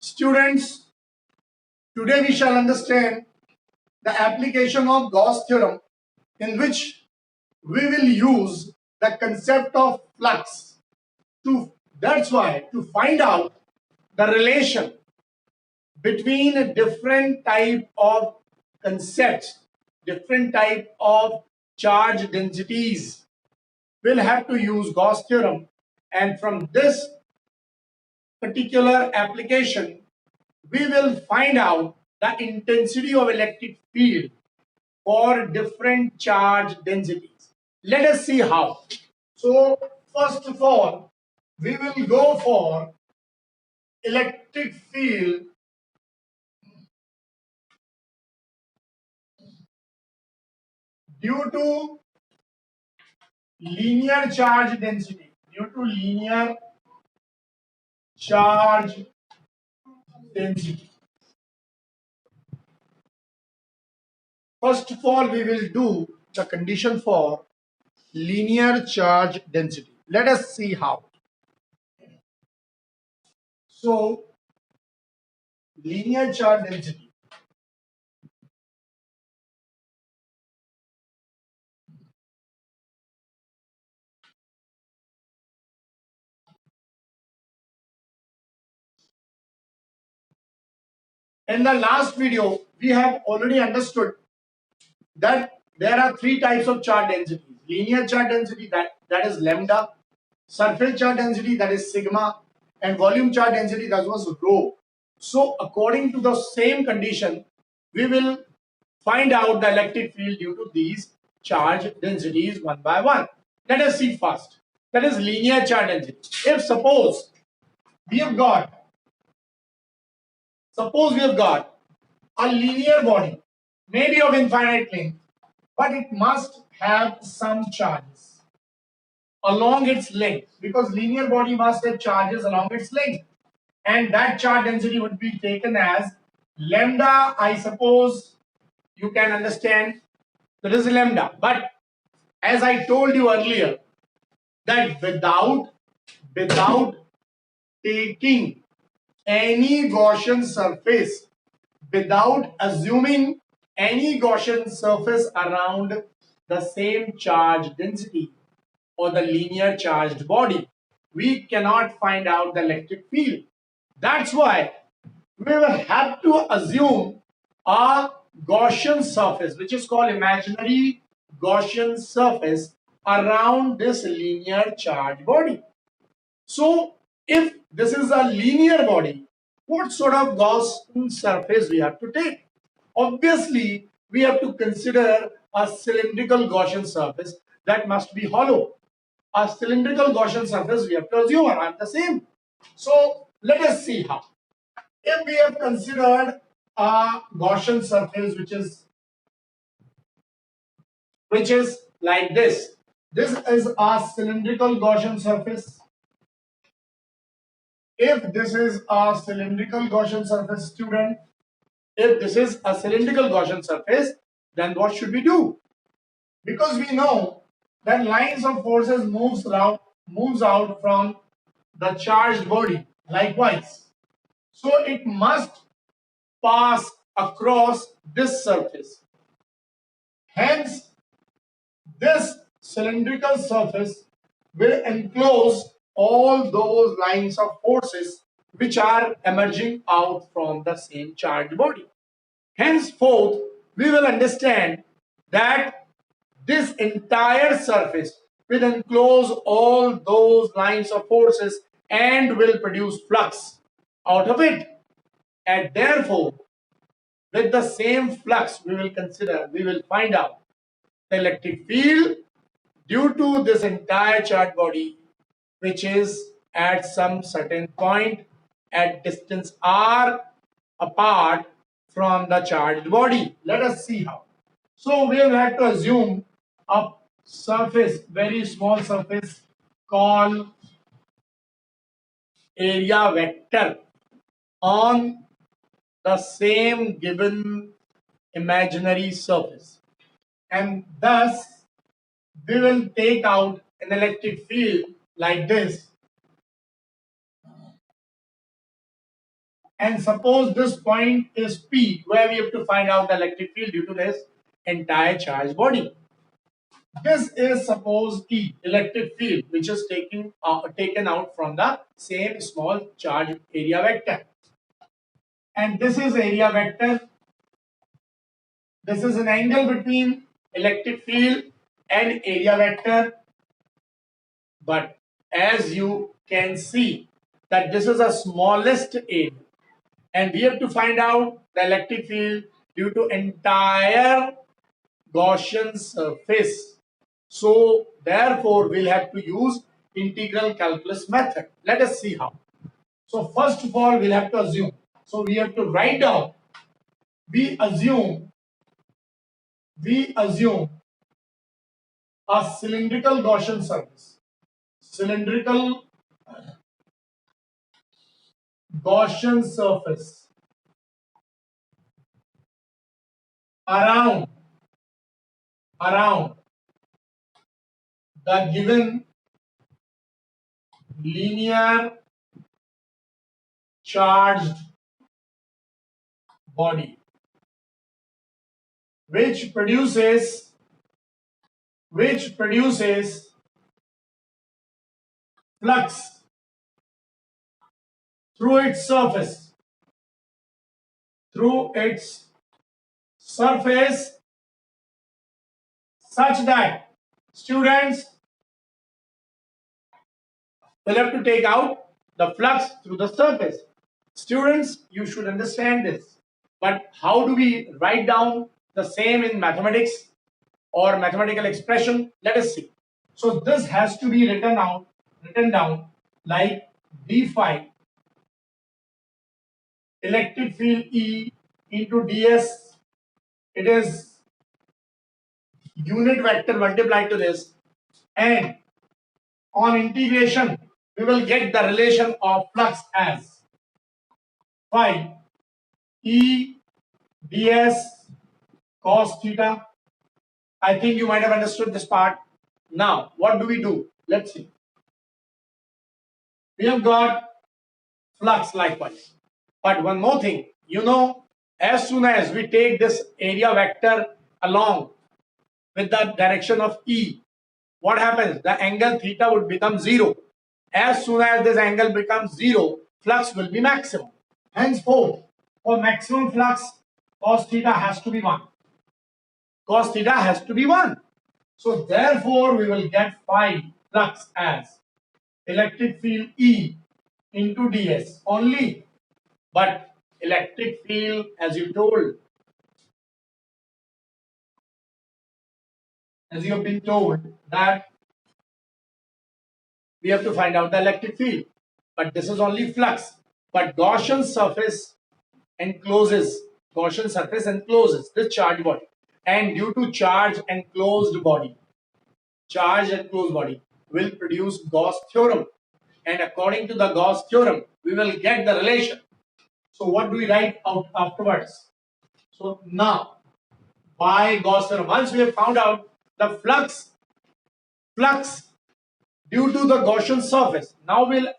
Students, today we shall understand the application of Gauss theorem, in which we will use the concept of flux to find out the relation between a different type of concepts, different type of charge densities. We'll have to use Gauss theorem, and from this particular application we will find out the intensity of electric field for different charge densities. Let us see how. So first of all, we will go for electric field due to linear charge density. Due to linear charge density. First of all, we will do the condition for linear charge density. Let us see how. So, linear charge density. In the last video, we have already understood that there are three types of charge density. Linear charge density, that is lambda, surface charge density, that is sigma, and volume charge density, that was rho. So according to the same condition, we will find out the electric field due to these charge densities one by one. Let us see first. That is linear charge density. If suppose we have got a linear body, maybe of infinite length, but it must have some charges along its length, because linear body must have charges along its length, and that charge density would be taken as lambda. I suppose you can understand that is lambda, but as I told you earlier, that without taking any Gaussian surface, without assuming any Gaussian surface around the same charge density or the linear charged body, we cannot find out the electric field. That's why we will have to assume a Gaussian surface, which is called imaginary Gaussian surface, around this linear charged body. So if this is a linear body, what sort of Gaussian surface we have to take? Obviously, we have to consider a cylindrical Gaussian surface that must be hollow. A cylindrical Gaussian surface we have to assume around the same. So let us see how. If we have considered a Gaussian surface which is like this. This is a cylindrical Gaussian surface. If this is a cylindrical Gaussian surface, student, if this is a cylindrical Gaussian surface, then what should we do? Because we know that lines of forces moves out from the charged body likewise. So it must pass across this surface. Hence, this cylindrical surface will enclose all those lines of forces which are emerging out from the same charged body. Henceforth, we will understand that this entire surface will enclose all those lines of forces and will produce flux out of it. And therefore, with the same flux we will find out the electric field due to this entire charged body, which is at some certain point at distance r apart from the charged body. Let us see how. So we will have to assume a surface, very small surface called area vector on the same given imaginary surface, and thus we will take out an electric field like this, And suppose this point is P, where we have to find out the electric field due to this entire charged body. This is suppose E, electric field, which is taken out from the same small charge area vector. And this is area vector. This is an angle between electric field and area vector. But as you can see that this is the smallest area, and we have to find out the electric field due to entire Gaussian surface. So therefore we'll have to use integral calculus method. Let us see how. So first of all we'll have to assume. So we have to write down. We assume a cylindrical Gaussian surface. Cylindrical Gaussian surface around the given linear charged body, which produces flux through its surface such that students will have to take out the flux through the surface. Students, you should understand this. But how do we write down the same in mathematics or mathematical expression? Let us see. So this has to be written down like d phi electric field E into ds. It is unit vector multiplied to this, and on integration we will get the relation of flux as phi E ds cos theta. I think you might have understood this part. Now what do we do? Let's see. We have got flux likewise, but one more thing, as soon as we take this area vector along with the direction of E, what happens? The angle theta would become 0. As soon as this angle becomes 0, flux will be maximum. Henceforth, for maximum flux, cos theta has to be 1. Cos theta has to be 1. So therefore, we will get phi flux as electric field E into ds only. But electric field, as you have been told that we have to find out the electric field, but this is only flux. But Gaussian surface encloses this charged body, and due to charged enclosed body will produce Gauss theorem, and according to the Gauss theorem we will get the relation. So what do we write out afterwards? So now by Gauss theorem, once we have found out the flux due to the Gaussian surface, now we'll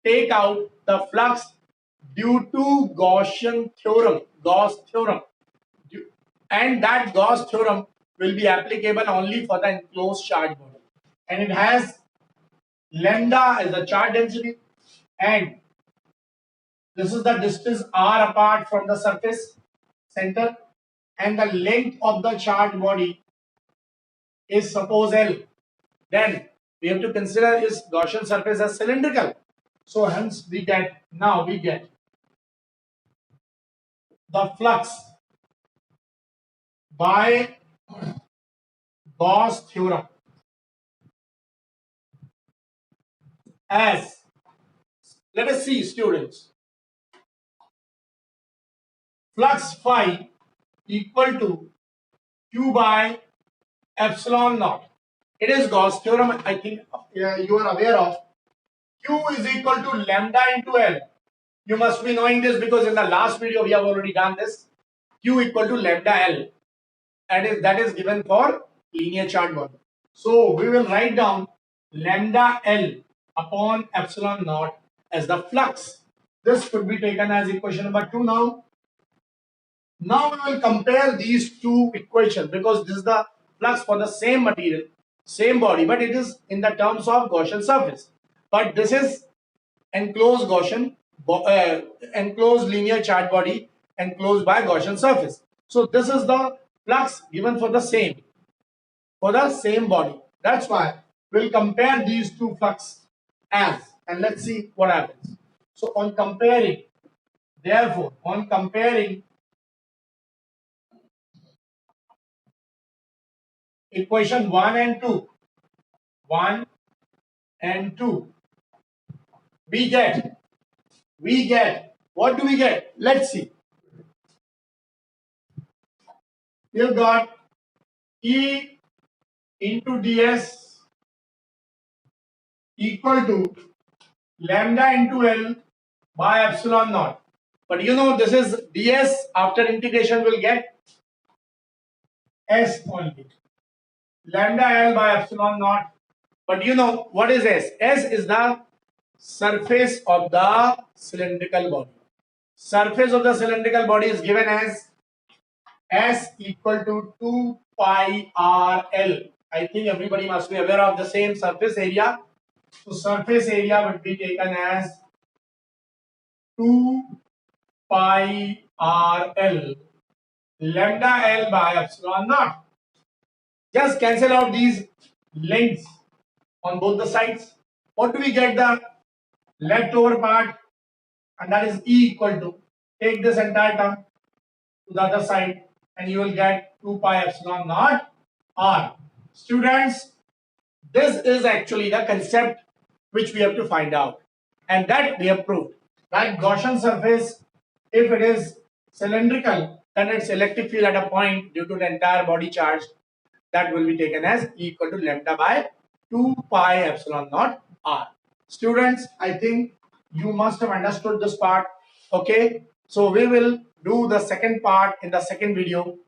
take out the flux due to Gauss theorem, and that Gauss theorem will be applicable only for the enclosed charge body, and it has lambda as the charge density, and this is the distance r apart from the surface center, and the length of the charge body is suppose L. Then we have to consider is Gaussian surface as cylindrical. So hence we get the flux by Gauss theorem as, let us see students, flux phi equal to Q by epsilon naught. It is Gauss theorem, I think you are aware of. Q is equal to lambda into L. You must be knowing this because in the last video we have already done this. Q equal to lambda L, and that is given for linear charge body. So we will write down lambda L upon epsilon naught as the flux. This could be taken as equation number 2 now. Now we will compare these two equations because this is the flux for the same material, same body, but it is in the terms of Gaussian surface. But this is enclosed Gaussian, enclosed linear charge body enclosed by Gaussian surface. So this is the flux given for the same body. That's why we'll compare these two flux as, and let's see what happens. So on comparing, therefore, on comparing equation 1 and 2, 1 and 2, we get, what do we get? Let's see. We've got E into ds equal to lambda into L by epsilon naught. But you know this is ds, after integration will get S only. Lambda L by epsilon naught. But you know what is S? S is the surface of the cylindrical body. Surface of the cylindrical body is given as S equal to 2 pi r L. I think everybody must be aware of the same surface area. So surface area would be taken as 2 pi r L lambda L by epsilon naught. Just cancel out these lengths on both the sides. What do we get? The leftover part, and that is E equal to, take this entire term to the other side and you will get 2 pi epsilon naught r. Students, this is actually the concept which we have to find out, and that we have proved. That Gaussian surface, if it is cylindrical, then its electric field at a point due to the entire body charge, that will be taken as E equal to lambda by 2 pi epsilon naught r. Students, I think you must have understood this part. Okay, so we will do the second part in the second video.